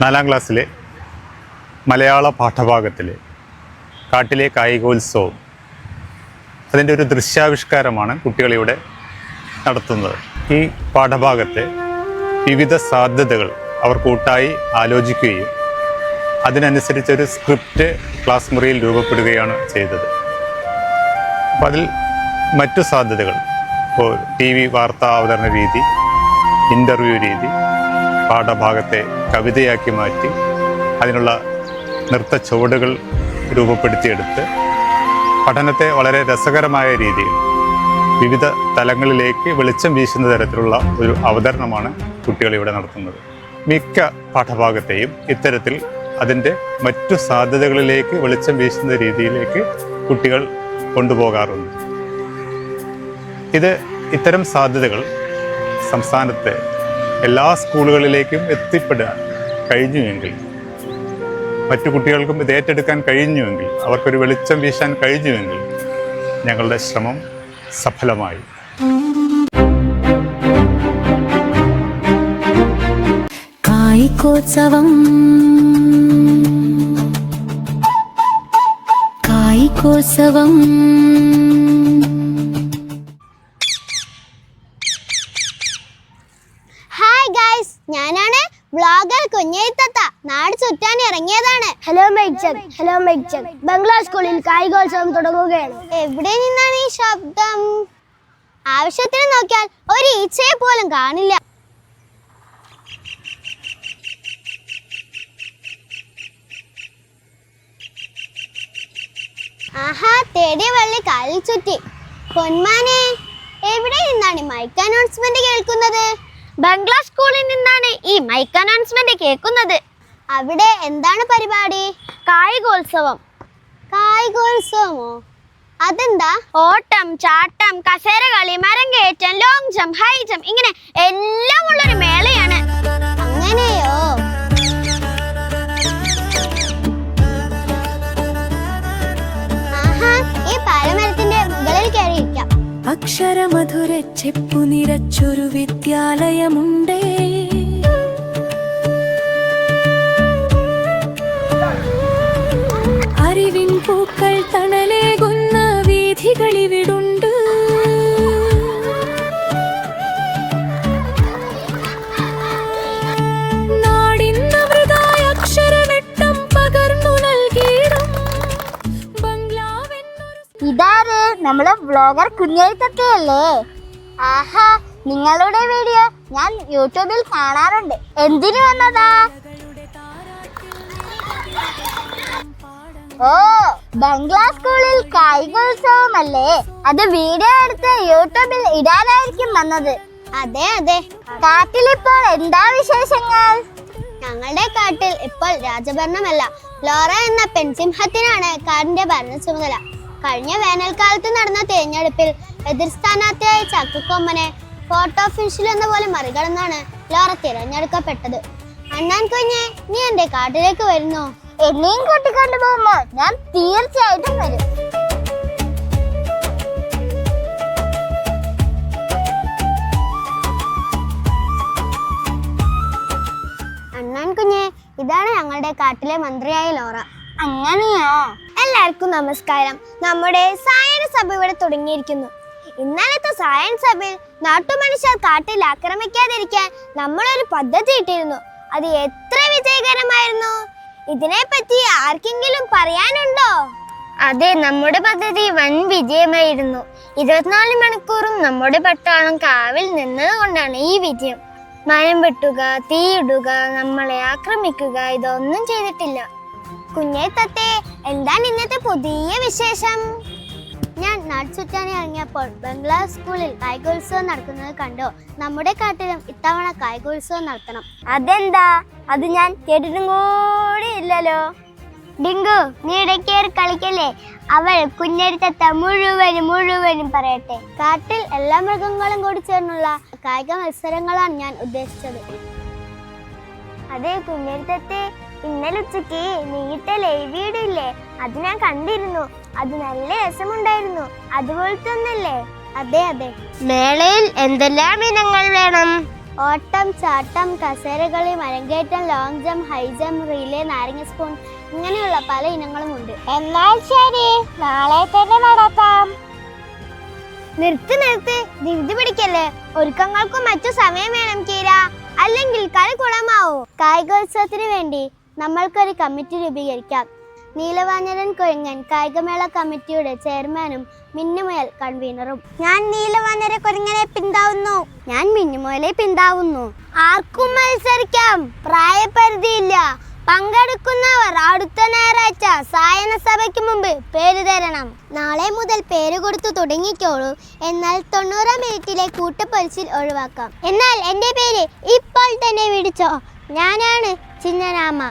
4ാം ക്ലാസ്സിലെ മലയാള പാഠഭാഗത്തിലെ കാട്ടിലെ കായികോത്സവം അതിൻ്റെ ഒരു ദൃശ്യാവിഷ്കാരമാണ് കുട്ടികളിവിടെ നടത്തുന്നത്. ഈ പാഠഭാഗത്തെ വിവിധ സാധ്യതകൾ അവർ കൂട്ടായി ആലോചിക്കുകയും അതിനനുസരിച്ചൊരു സ്ക്രിപ്റ്റ് ക്ലാസ് മുറിയിൽ രൂപപ്പെടുകയാണ് ചെയ്തത്. അപ്പോൾ അതിൽ മറ്റു സാധ്യതകൾ, ഇപ്പോൾ TV വാർത്താ അവതരണ രീതി, ഇൻ്റർവ്യൂ രീതി, പാഠഭാഗത്തെ കവിതയാക്കി മാറ്റി അതിനുള്ള നൃത്ത ചുവടുകൾ രൂപപ്പെടുത്തിയെടുത്ത് പഠനത്തെ വളരെ രസകരമായ രീതിയിൽ വിവിധ തലങ്ങളിലേക്ക് വെളിച്ചം വീശുന്ന തരത്തിലുള്ള ഒരു അവതരണമാണ് കുട്ടികളിവിടെ നടത്തുന്നത്. മിക്ക പാഠഭാഗത്തെയും ഇത്തരത്തിൽ അതിൻ്റെ മറ്റു സാധ്യതകളിലേക്ക് വെളിച്ചം വീശുന്ന രീതിയിലേക്ക് കുട്ടികൾ കൊണ്ടുപോകാറുണ്ട്. ഇത്തരം സാധ്യതകൾ സംസ്ഥാനത്തെ എല്ലാ സ്കൂളുകളിലേക്കും എത്തിപ്പെടാൻ കഴിഞ്ഞുവെങ്കിൽ, മറ്റു കുട്ടികൾക്കും ഇത് ഏറ്റെടുക്കാൻ കഴിഞ്ഞുവെങ്കിൽ, അവർക്കൊരു വെളിച്ചം വീശാൻ കഴിഞ്ഞുവെങ്കിൽ ഞങ്ങളുടെ ശ്രമം സഫലമായി. കായികോത്സവം ഹായ് ഗൈസ്, ഞാനാണ് വ്ളോഗർ കുഞ്ഞേത്തത്ത. നാട് ചുറ്റാൻ ഇറങ്ങിയതാണ്. Hello mic check. ബംഗ്ലാ സ്കൂളിൽ കായികോത്സവം തുടങ്ങുകയാണ്. എവിടെ നിന്നാണ് ഈ ശബ്ദം? ആവശ്യത്തിന് നോക്കിയാൽ ഒരു ഈച്ചയെ പോലും കാണില്ല. ആഹാ, തേടിയ വള്ളി കാലിൽ ചുറ്റി. പൊന്മാനെ, എവിടെ നിന്നാണ് മൈക്ക് അനൗൺസ്മെന്റ് കേൾക്കുന്നത്? ബംഗ്ലാ സ്കൂളിൽ നിന്നാണ് ഈ മൈക്ക് അനൗൺസ്മെന്റ് കേൾക്കുന്നത്. അവിടെ എന്താണ് പരിപാടി? കായികോത്സവം. കായികോത്സവമോ? അതെന്താ? ഓട്ടം, ചാട്ടം, കസേര കളി, മരം കയറ്റം, ലോങ് ജംപ്, ഹൈ ജംപ്, ഇങ്ങനെ എല്ലാം ഉള്ളൊരു മേളയാണ്. അങ്ങനെയോ? ആഹാ, ഈ പാലമരത്തിന്റെ മുകളിൽ കയറിയിരിക്കാം. അക്ഷരമധുര ചെപ്പു നിറച്ചൊരു വിദ്യാലയമുണ്ടേ. അറിവിൻ പൂക്കൾ തണലേകുന്ന വീഥികളിവിടുണ്ട്. നാടിന്നവൃതായ അക്ഷരമെട്ടം പകർന്നു നൽകിയിടും ബംഗ്ലാവെന്നൊരു. ഇതാര്? നമ്മളെ വ്ളോഗർ കുഞ്ഞേത്തത്തയല്ലേ? ആഹാ, നിങ്ങളുടെ വീഡിയോ ഞാൻ യൂട്യൂബിൽ കാണാറുണ്ട്. എന്തിനു വന്നതാ? ഓ, ബംഗ്ലാ സ്കൂളിൽ കായികോത്സവമല്ലേ? അത് വീഡിയോ എടുത്ത് യൂട്യൂബിൽ ഇടാനായിരിക്കും വന്നത്. അതെ അതെ. കാട്ടിലിപ്പോൾ എന്താ വിശേഷങ്ങൾ? ഞങ്ങളുടെ കാട്ടിൽ ഇപ്പോൾ രാജഭരണമല്ല, ലോറ എന്ന പെൺസിംഹത്തിനാണ് കാടിന്റെ ഭരണ ചുമതല. കഴിഞ്ഞ വേനൽക്കാലത്ത് നടന്ന തിരഞ്ഞെടുപ്പിൽ എതിർ സ്ഥാനാർത്ഥിയായ ചക്കുകൊമ്പനെ ഫോട്ടോ ഫിനിഷിൽ എന്ന പോലെ മറികടന്നാണ് ലോറ തിരഞ്ഞെടുക്കപ്പെട്ടത്. അണ്ണാൻ കുഞ്ഞെ, നീ എന്റെ കാട്ടിലേക്ക് വരുന്നു? എന്നെയും കൂട്ടിക്കൊണ്ടു പോകുമ്പോ ഞാൻ തീർച്ചയായിട്ടും വരും. അണ്ണാൻ കുഞ്ഞെ, ഇതാണ് ഞങ്ങളുടെ കാട്ടിലെ മന്ത്രിയായ ലോറ. അങ്ങനെയോ? എല്ലാവർക്കും നമസ്കാരം. നമ്മുടെ സയൻസ് സഭ ഇവിടെ തുടങ്ങിയിരിക്കുന്നു. ഇന്നലത്തെ സയൻസ് സഭയിൽ നാട്ടുമനുഷ്യർ കാട്ടിൽ ആക്രമിക്കാതിരിക്കാൻ നമ്മളൊരു പദ്ധതി ഇട്ടിരുന്നു. അത് എത്ര വിജയകരമായിരുന്നു! ഇതിനെപ്പറ്റി ആർക്കെങ്കിലും പറയാനുണ്ടോ? അതെ, നമ്മുടെ പദ്ധതി വൻ വിജയമായിരുന്നു. 24 മണിക്കൂറും നമ്മുടെ പട്ടാളം കാവിൽ നിന്നത് കൊണ്ടാണ് ഈ വിജയം. മരം വെട്ടുക, തീയിടുക, നമ്മളെ ആക്രമിക്കുക, ഇതൊന്നും ചെയ്തിട്ടില്ല. കുഞ്ഞേത്തത്തെ, എന്താണ് ഇന്നത്തെ പുതിയ വിശേഷം? ഞാൻ നാട് ചുറ്റാൻ ഇറങ്ങിയപ്പോൾ ബംഗ്ലാ സ്കൂളിൽ കായികോത്സവം നടക്കുന്നത് കണ്ടോ? നമ്മുടെ കാട്ടിലും ഇത്തവണ കായികോത്സവം നടത്തണം. അതെന്താ? അത് ഞാൻ കേട്ടിട്ടും കൂടി ഇല്ലല്ലോ. ഡിങ്കു, നീ ഇടയ്ക്കേറി കളിക്കല്ലേ? അവൾ കുഞ്ഞെടുത്ത മുഴുവനും പറയട്ടെ. കാട്ടിൽ എല്ലാ മൃഗങ്ങളും കൂടി ചേർന്നുള്ള കായിക മത്സരങ്ങളാണ് ഞാൻ ഉദ്ദേശിച്ചത്. അതെ കുഞ്ഞെടുത്തത്തെ, ഇന്നലെ ഉച്ചയ്ക്ക് നീട്ട ലൈവ് വീഡിയോ ഇല്ലേ, അത് ഞാൻ കണ്ടിരുന്നു. അത് നല്ല രസമുണ്ടായിരുന്നു. അതുപോലത്തെ ഒന്നല്ലേ? അതെ അതെ. മേളയിൽ എന്തെല്ലാം ഇനങ്ങൾ വേണം? ഓട്ടം, ചാട്ടം, കസേരകളി, മരങ്കേറ്റം, long jump, high jump, relay, നാരങ്ങ സ്പൂൺ ഇങ്ങനെയുള്ള പല ഇനങ്ങളും ഉണ്ട്. എന്നാൽ ശരി, നാളെ തന്നെ നടത്താം. നിർത്ത്, ധൃതി പിടിക്കല്ലേ. ഒരുക്കങ്ങൾക്കും മറ്റു സമയം വേണം കീര, അല്ലെങ്കിൽ കളി കുളമാവൂ. കായികോത്സവത്തിന് വേണ്ടി നമ്മൾക്കൊരു കമ്മിറ്റി രൂപീകരിക്കാം. നീലവാഞ്ഞരൻ കുരങ്ങൻ കായികമേള കമ്മിറ്റിയുടെ ചെയർമാനും മിന്നുമുയൽ കൺവീനറും. ഞാൻ നീലവാനര കുരങ്ങനെ പിന്താവുന്നു. ഞാൻ മിന്നുമുയലെ പിന്താവുന്നു. ആർക്കും മത്സരിക്കാം, പ്രായപരിധിയില്ല. പങ്കെടുക്കുന്നവർ അടുത്ത ഞായറാഴ്ച സായന സഭയ്ക്ക് മുമ്പ് പേര് തരണം. നാളെ മുതൽ പേര് കൊടുത്തു തുടങ്ങിക്കോളൂ. എന്നാൽ 90 മിനിറ്റിലെ കൂട്ടപ്പൊരിച്ചിൽ ഒഴിവാക്കാം. എന്നാൽ എൻ്റെ പേര് ഇപ്പോൾ തന്നെ വിളിച്ചോ. ഞാനാണ് ചിന്നനാമ.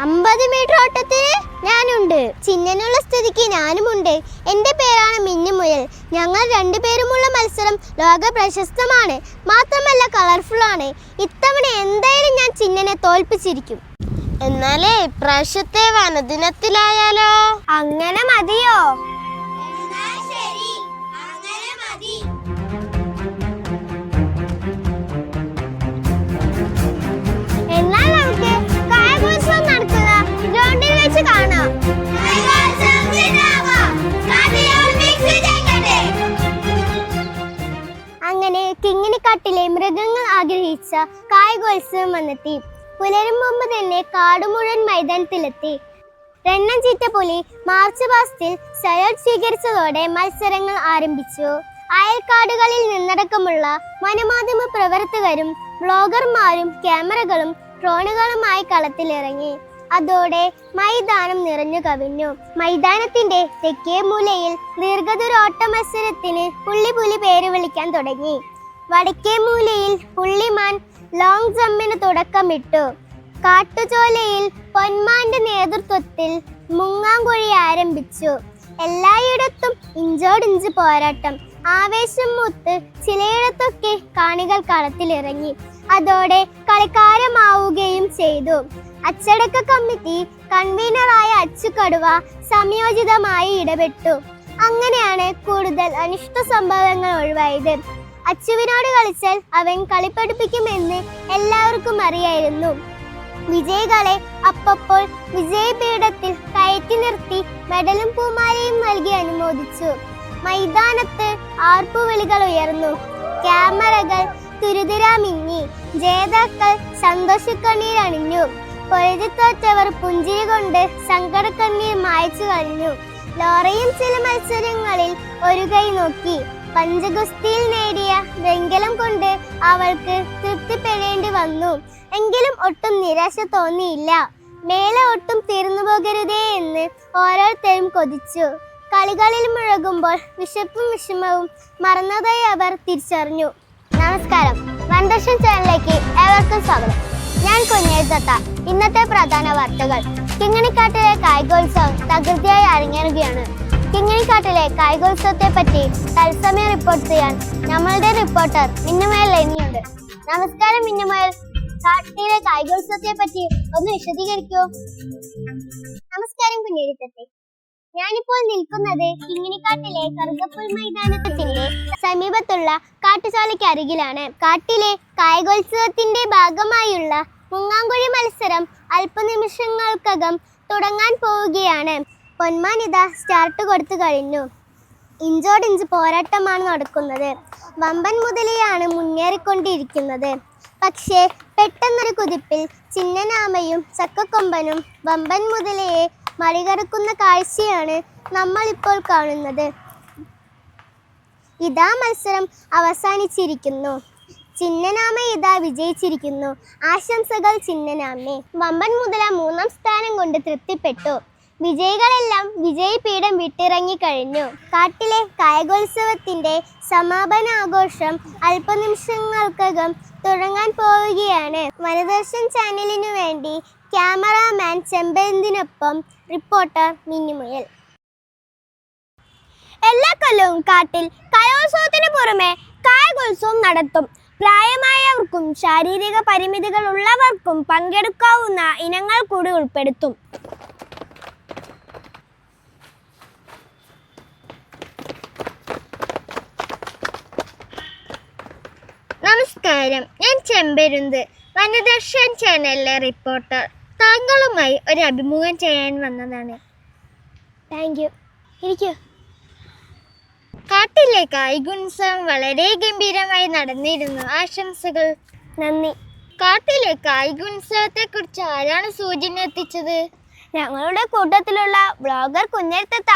50 മീറ്റർ ഓട്ടത്തിന് ഞാനുണ്ട്. ചിഹ്നനുള്ള സ്ഥിതിക്ക് ഞാനുമുണ്ട്. എൻ്റെ പേരാണ് മിന്നുമുയൽ. ഞങ്ങൾ 2 പേരുമുള്ള മത്സരം ലോക പ്രശസ്തമാണ്. മാത്രമല്ല കളർഫുൾ ആണ്. ഇത്തവണ എന്തായാലും ഞാൻ ചിഹ്നനെ തോൽപ്പിച്ചിരിക്കും. എന്നാലേ ഇപ്രാവശ്യത്തെ വനദിനത്തിലായാലോ? അങ്ങനെ മതിയോ? എന്നാൽ നമുക്ക് കായികോത്സവം നടത്തുന്ന ഗ്രൗണ്ടിൽ വെച്ച് കാണാം. അങ്ങനെ കിങ്ങിണിക്കാട്ടിലെ മൃഗങ്ങൾ ആഗ്രഹിച്ച കായികോത്സവം വന്നെത്തി. പുലരും മുമ്പ് തന്നെ കാട് മുഴുവൻ മൈതാനത്തിലെത്തി. രണ്ണം ചീറ്റ പുലി മാർച്ച് പാസ്റ്റിൽ സയോഡ് സ്വീകരിച്ചതോടെ മത്സരങ്ങൾ ആരംഭിച്ചു. അയൽക്കാടുകളിൽ നിന്നടക്കമുള്ള വനമാധ്യമ പ്രവർത്തകരും ബ്ലോഗർമാരും ക്യാമറകളും ഡ്രോണുകളുമായി കളത്തിലിറങ്ങി. അതോടെ മൈതാനം നിറഞ്ഞു കവിഞ്ഞു. മൈതാനത്തിന്റെ തെക്കേ മൂലയിൽ ദീർഘദൂര ഓട്ട മത്സരത്തിന് പുള്ളി പേര് വിളിക്കാൻ തുടങ്ങി. വടക്കേ മൂലയിൽ പുള്ളിമാൻ ലോങ് ജമ്പിന് തുടക്കമിട്ടു. കാട്ടുചോലയിൽ പൊന്മാന്റെ നേതൃത്വത്തിൽ മുങ്ങാങ്കുഴി ആരംഭിച്ചു. എല്ലായിടത്തും ഇഞ്ചോടിഞ്ച് പോരാട്ടം. ആവേശം മൂത്ത് ചിലയിടത്തൊക്കെ കാണികൾ കളത്തിലിറങ്ങി. അതോടെ കളിക്കാരമാവുകയും ചെയ്തു. അച്ചടക്ക കമ്മിറ്റി കൺവീനറായ അച്ചുകടുവ സംയോജിതമായി ഇടപെട്ടു. അങ്ങനെയാണ് കൂടുതൽ അനിഷ്ട സംഭവങ്ങൾ ഒഴിവായത്. അച്ചുവിനോട് കളിച്ചാൽ അവൻ കളിപ്പഠിപ്പിക്കുമെന്ന് എല്ലാവർക്കും അറിയായിരുന്നു. വിജയികളെ അപ്പോൾ വിജയപീഠത്തിൽ കയറ്റി നിർത്തി മെഡലും പൂമാലയും നൽകി അനുമോദിച്ചു. മൈതാനത്ത് ആർപ്പുവിളികൾ ഉയർന്നു. ക്യാമറകൾ തുരുതുരാ മിന്നി. ജേതാക്കൾ സന്തോഷക്കണ്ണീരണിഞ്ഞു. പൊരുതിത്തോറ്റവർ പുഞ്ചിരി കൊണ്ട് സങ്കടക്കണ്ണീർ മായ്ച്ചു കളഞ്ഞു. ലോറയും ചില മത്സരങ്ങളിൽ ഒരു കൈ നോക്കി. പഞ്ചഗുസ്തിയിൽ നേടിയ വെങ്കലം കൊണ്ട് അവൾക്ക് തൃപ്തിപ്പെടേണ്ടി വന്നു. എങ്കിലും ഒട്ടും നിരാശ തോന്നിയില്ല. മേള ഒട്ടും തീർന്നു പോകരുതേ എന്ന് ഓരോരുത്തരും കൊതിച്ചു. കളികളിൽ മുഴകുമ്പോൾ വിശപ്പും വിഷമവും മറന്നതായി അവർ തിരിച്ചറിഞ്ഞു. നമസ്കാരം, വൻദർശൻ ചാനലിലേക്ക് ഏവർക്കും സ്വാഗതം. ഞാൻ കുഞ്ഞേത്തത്ത. ഇന്നത്തെ പ്രധാന വാർത്തകൾ. കിങ്ങിണിക്കാട്ടിലെ കായികോത്സവം തകൃതിയായി അരങ്ങേറുകയാണ്. കിങ്ങിണിക്കാട്ടിലെ കായികോത്സവത്തെ പറ്റി തത്സമയം റിപ്പോർട്ട് ചെയ്യാൻ നമ്മളുടെ റിപ്പോർട്ടർ മിന്നുമുയൽ ഇനിയുണ്ട്. നമസ്കാരം മിന്നുമുയൽ, കാട്ടിലെ കായികോത്സവത്തെ പറ്റി ഒന്ന് വിശദീകരിക്കൂ. നമസ്കാരം കുഞ്ഞേത്തത്തെ. ഞാനിപ്പോൾ നിൽക്കുന്നത് കിങ്ങിണിക്കാട്ടിലെ കറുകപ്പുൽ മൈതാനത്തിന്റെ സമീപത്തുള്ള കാട്ടുചോലയ്ക്ക് അരികിലാണ്. കാട്ടിലെ കായികോത്സവത്തിന്റെ ഭാഗമായുള്ള മുങ്ങാങ്കുഴി മത്സരം അല്പനിമിഷങ്ങൾക്കകം തുടങ്ങാൻ പോവുകയാണ്. പൊന്മാൻ ഇതാ സ്റ്റാർട്ട് കൊടുത്തു കഴിഞ്ഞു. ഇഞ്ചോടിഞ്ച് പോരാട്ടമാണ് നടക്കുന്നത്. വമ്പൻ മുതലയാണ് മുന്നേറിക്കൊണ്ടിരിക്കുന്നത്. പക്ഷേ പെട്ടെന്നൊരു കുതിപ്പിൽ ചിന്നനാമയും ചക്കക്കൊമ്പനും വമ്പൻ മുതലയെ മറികടക്കുന്ന കാഴ്ചയാണ് നമ്മളിപ്പോൾ കാണുന്നത്. ഇതാ മത്സരം അവസാനിച്ചിരിക്കുന്നു. ചിന്നനാമ ഇതാ വിജയിച്ചിരിക്കുന്നു. ആശംസകൾ ചിന്നനാമേ. വമ്പൻ മുതല 3ാം സ്ഥാനം കൊണ്ട് തൃപ്തിപ്പെട്ടു. വിജയികളെല്ലാം വിജയപീഠം വിട്ടിറങ്ങിക്കഴിഞ്ഞു. കാട്ടിലെ കായികോത്സവത്തിന്റെ സമാപന ആഘോഷം അല്പനിമിഷങ്ങൾക്കകം തുടങ്ങാൻ പോവുകയാണ്. വനദർശൻ ചാനലിനു വേണ്ടി ക്യാമറാമാൻ ചെമ്പന്തിനൊപ്പം റിപ്പോർട്ടർ മിന്നുമുയൽ. എല്ലാ കൊല്ലവും കാട്ടിൽ കലോത്സവത്തിന് പുറമെ കായികോത്സവം നടത്തും. പ്രായമായവർക്കും ശാരീരിക പരിമിതികൾ ഉള്ളവർക്കും പങ്കെടുക്കാവുന്ന ഇനങ്ങൾ കൂടി ഉൾപ്പെടുത്തും. നമസ്കാരം, ഞാൻ ചെമ്പരുന്ത്, വനദർശൻ ചാനലിലെ റിപ്പോർട്ടർ. താങ്കളുമായി ഒരു അഭിമുഖം ചെയ്യാൻ വന്നതാണ്. Thank you. ഇരിക്കൂ. കാട്ടിലെ കായികോത്സവം വളരെ ഗംഭീരമായി നടന്നിരുന്നു. ആശംസകൾ. നന്ദി. കാട്ടിലെ കായികോത്സവത്തെ കുറിച്ച് ആരാണ് സൂചന എത്തിച്ചത്? ഞങ്ങളുടെ കൂട്ടത്തിലുള്ള ബ്ലോഗർ കുഞ്ഞെടുത്ത.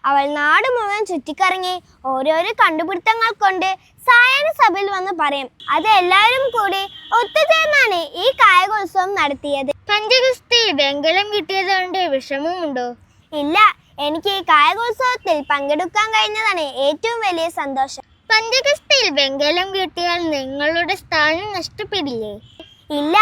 അവൾ നാട് മുഴുവൻ ചുറ്റിക്കറങ്ങി ഓരോരോ കണ്ടുപിടുത്തങ്ങൾ കൊണ്ട് സായന സഭയിൽ വന്ന് പറയും. അത് എല്ലാവരും കൂടി ഒത്തുചേർന്നാണ് ഈ കായികോത്സവം നടത്തിയത്. പഞ്ചഗുസ്തിയിൽ വെങ്കലം കിട്ടിയതുകൊണ്ട് വിഷമമുണ്ടോ? ഇല്ല, എനിക്ക് ഈ കായികോത്സവത്തിൽ പങ്കെടുക്കാൻ കഴിഞ്ഞതാണ് ഏറ്റവും വലിയ സന്തോഷം. പഞ്ചഗുസ്തിയിൽ വെങ്കലം കിട്ടിയാൽ നിങ്ങളുടെ സ്ഥാനം നഷ്ടപ്പെടില്ലേ? ഇല്ല,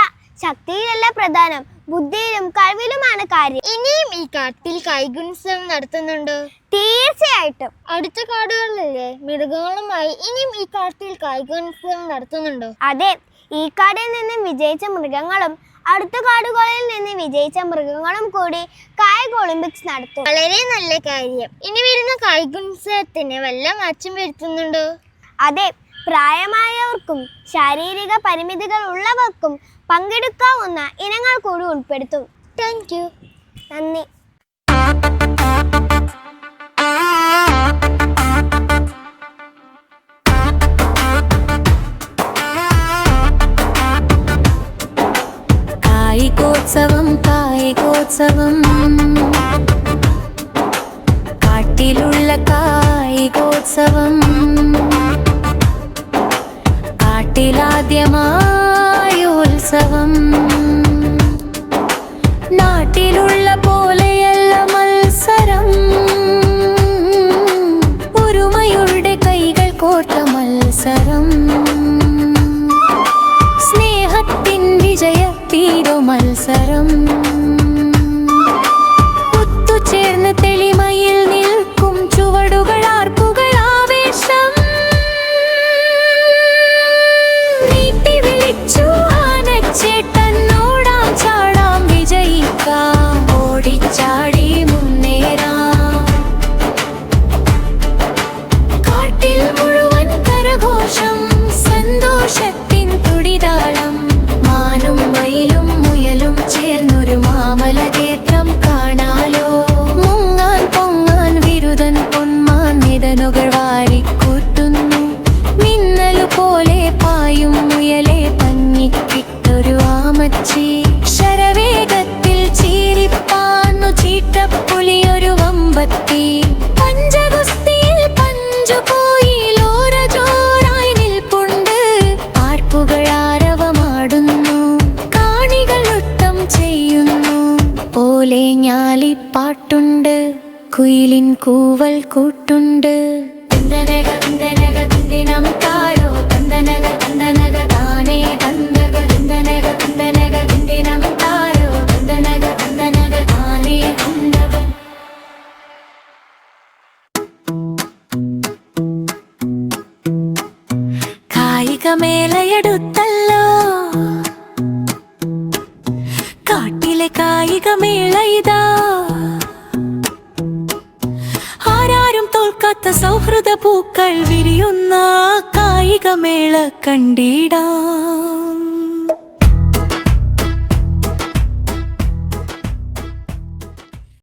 ശക്തിയിലല്ല പ്രധാനം, ബുദ്ധിയിലും കഴിവിലുമാണ് കാര്യം. ഇനിയും ഈ കാട്ടിൽ കായികോത്സവം നടത്തുന്നുണ്ടോ? തീർച്ചയായിട്ടും. അടുത്ത കാടുകളിലെ മൃഗങ്ങളുമായി ഇനിയും ഈ കാട്ടിൽ കായികോത്സവം നടത്തുന്നുണ്ടോ? അതെ, ഈ കാടിൽ നിന്ന് വിജയിച്ച മൃഗങ്ങളും അടുത്ത കാടുകളിൽ നിന്ന് വിജയിച്ച മൃഗങ്ങളും കൂടി കായിക ഒളിമ്പിക്സ് നടത്തും. വളരെ നല്ല കാര്യം. ഇനി വരുന്ന കായികോത്സവത്തിന് വല്ല മാറ്റം വരുത്തുന്നുണ്ടോ? അതെ, പ്രായമായവർക്കും ശാരീരിക പരിമിതികൾ ഉള്ളവർക്കും പങ്കെടുക്കാവുന്ന ഇനങ്ങൾ കൂടി ഉൾപ്പെടുത്തും. Thank you. നന്ദി. കായികോത്സവം കായികോത്സവം, കാട്ടിലുള്ള കായികോത്സവം, കാട്ടിലാദ്യമായോത്സവം. നാട്ടിലുള്ള പോലെയല്ല മത്സരം, ഒരുമയുടെ കൈകൾ കോർത്ത മത്സരം, സ്നേഹത്തിൻ വിജയത്തീരോ മത്സരം. ഒത്തുചേർന്ന് തെളിമയിൽ നിൽക്കും ചുവടുകൾ, ആർപ്പുകൾ, ആവേശം. നീട്ടി വിളിച്ചു ആനച്ചേട്ടൻ, ഓടാം ചാടാം വിജയിക്കാം, ഓടിച്ചാടി മുന്നേറാം. കാട്ടിൽ മുഴുവൻ കരഘോഷം, സന്തോഷത്തിൻ തുടിതാളം. മാനും മയിലും മുയലും ചേർന്നൊരു മാമലകേറ്റം കാണാലോ. മുങ്ങാൻ പൊങ്ങാൻ വിരുദൻ പൊന്മാൻ നിതനുകൾ വാരിക്കൂട്ടുന്നു. മിന്നലു പോലെ പായും മുയലെ പഞ്ഞിക്കിട്ടൊരു ആമച്ചി. ശരവേഗത്തിൽ ചീരിപ്പാന്നു ചീറ്റപ്പുലിയൊരു വമ്പത്തി. പഞ്ചഗുസ്തിയിൽ പഞ്ചുപോയി ലോര ജോറായി നിൽപ്പുണ്ട്. ആർപ്പുകൾ ആരവമാടുന്നു, കാണികൾ നൃത്തം ചെയ്യുന്നു. പോലെ ഞാലിപ്പാട്ടുണ്ട്, കുയിലിൻ കൂവൽ കൂട്ടുണ്ട്. തന്തനക തന്തനക തന്തിനം താരോ, തന്തനക തന്തനക താനേ തന്തക, തന്തനക തന്തനക തന്തിനം താരോ, തന്തനക തന്തനക താനേ തന്തക. കായികമേളയെടുത്തല്ലോ, കാട്ടിലെ കായികമേള ഇതാ. ആരാരും തോൽക്കാത്ത സൗഹൃദ പൂക്കൾ വിരിയുന്ന കായികമേള കണ്ടിടാം.